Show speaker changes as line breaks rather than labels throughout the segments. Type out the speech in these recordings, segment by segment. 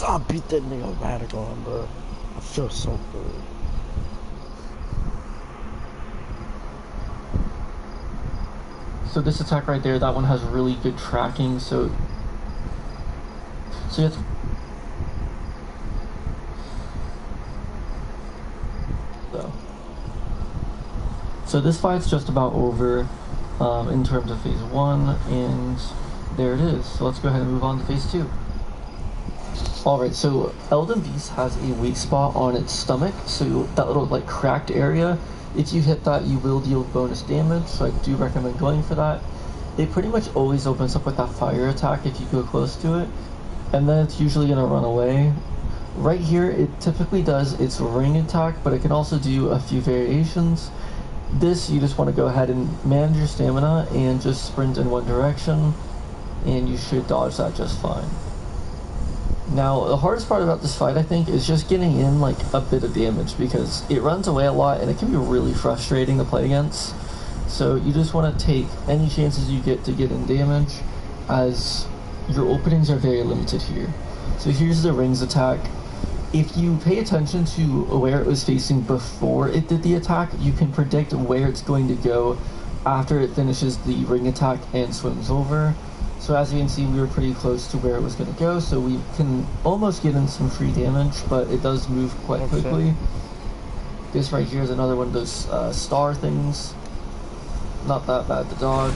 I beat that nigga Radagon, bro. I feel so good.
So this attack right there, that one has really good tracking, so you have to... So this fight's just about over in terms of phase 1, and there it is. So let's go ahead and move on to phase 2. Alright, so Elden Beast has a weak spot on its stomach, so that little like cracked area, if you hit that you will deal bonus damage, so I do recommend going for that. It pretty much always opens up with that fire attack if you go close to it, and then it's usually going to run away. Right here it typically does its ring attack, but it can also do a few variations. This, you just want to go ahead and manage your stamina and just sprint in one direction, and you should dodge that just fine. Now, the hardest part about this fight, I think, is just getting in, like, a bit of damage, because it runs away a lot, and it can be really frustrating to play against. So you just want to take any chances you get to get in damage, as your openings are very limited here. So here's the rings attack. If you pay attention to where it was facing before it did the attack, you can predict where it's going to go after it finishes the ring attack and swims over. So as you can see, we were pretty close to where it was going to go, so we can almost get in some free damage, but it does move quite quickly. This right here is another one of those star things. Not that bad to dodge.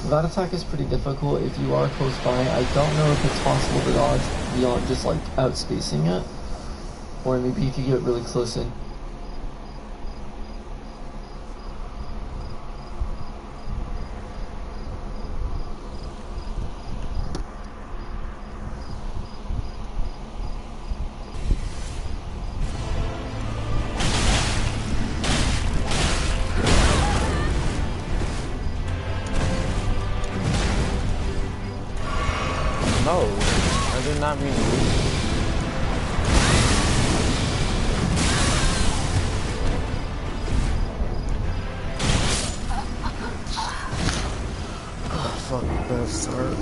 That attack is pretty difficult if you are close by. I don't know if it's possible to dodge beyond just like outspacing it, or maybe if you get really close in.
No, I did not mean to lose. Oh, fuck, that's hurt.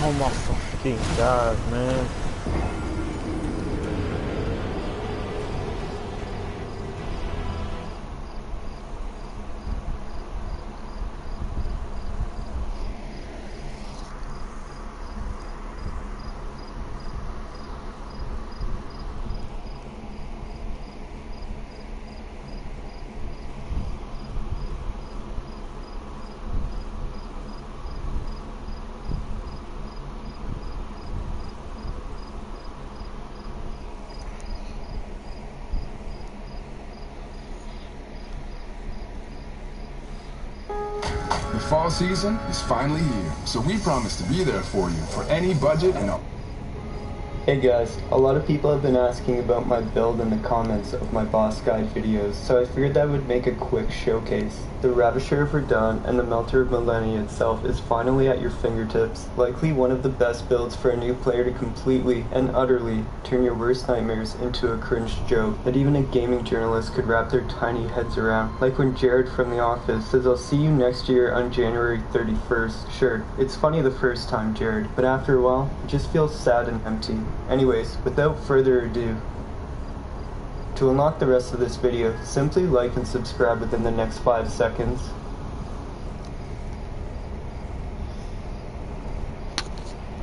Oh my fucking god, man.
The fall season is finally here, so we promise to be there for you for any budget and all.
Hey guys, a lot of people have been asking about my build in the comments of my boss guide videos, so I figured I would make a quick showcase. The Ravisher of Verdun and the Melter of Millennia itself is finally at your fingertips, likely one of the best builds for a new player to completely and utterly turn your worst nightmares into a cringe joke that even a gaming journalist could wrap their tiny heads around. Like when Jared from The Office says, "I'll see you next year on January 31st. Sure, it's funny the first time, Jared, but after a while, it just feels sad and empty. Anyways, without further ado, to unlock the rest of this video, simply like and subscribe within the next 5 seconds.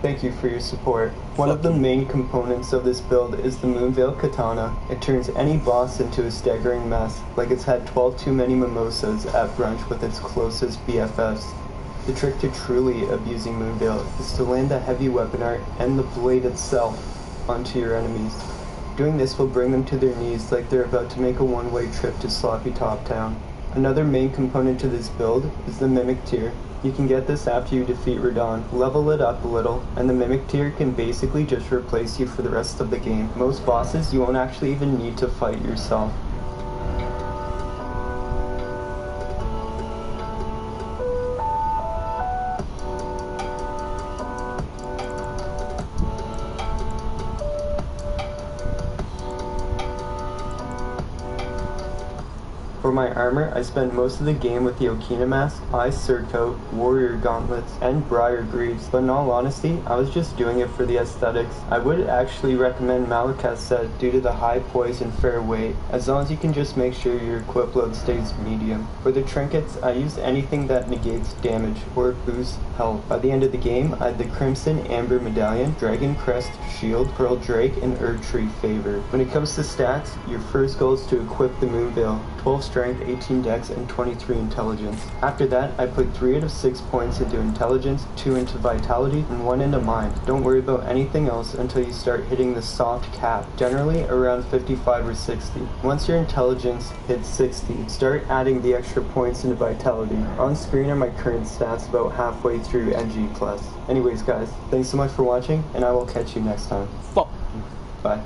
Thank you for your support. One of the main components of this build is the Moonveil Katana. It turns any boss into a staggering mess, like it's had 12 too many mimosas at brunch with its closest BFFs. The trick to truly abusing Moonveil is to land the heavy weapon art and the blade itself onto your enemies. Doing this will bring them to their knees like they're about to make a one-way trip to Sloppy Top Town. Another main component to this build is the Mimic Tier. You can get this after you defeat Radon, level it up a little, and the Mimic Tier can basically just replace you for the rest of the game. Most bosses you won't actually even need to fight yourself. For my armor, I spent most of the game with the Okina mask, Ice Surcoat, Warrior Gauntlets, and Briar Greaves, but in all honesty, I was just doing it for the aesthetics. I would actually recommend Malaka's set due to the high poise and fair weight, as long as you can just make sure your equip load stays medium. For the trinkets, I used anything that negates damage or boosts health. By the end of the game, I had the Crimson Amber Medallion, Dragon Crest Shield, Pearl Drake, and Erdtree Favor. When it comes to stats, your first goal is to equip the Moonveil, 12 Strength, 18 Dex, and 23 Intelligence. After that, I put 3 out of 6 points into Intelligence, 2 into Vitality, and 1 into Mind. Don't worry about anything else until you start hitting the soft cap, generally around 55 or 60. Once your Intelligence hits 60, start adding the extra points into Vitality. On screen are my current stats about halfway through NG+. Anyways guys, thanks so much for watching, and I will catch you next time.
Fuck.
Bye.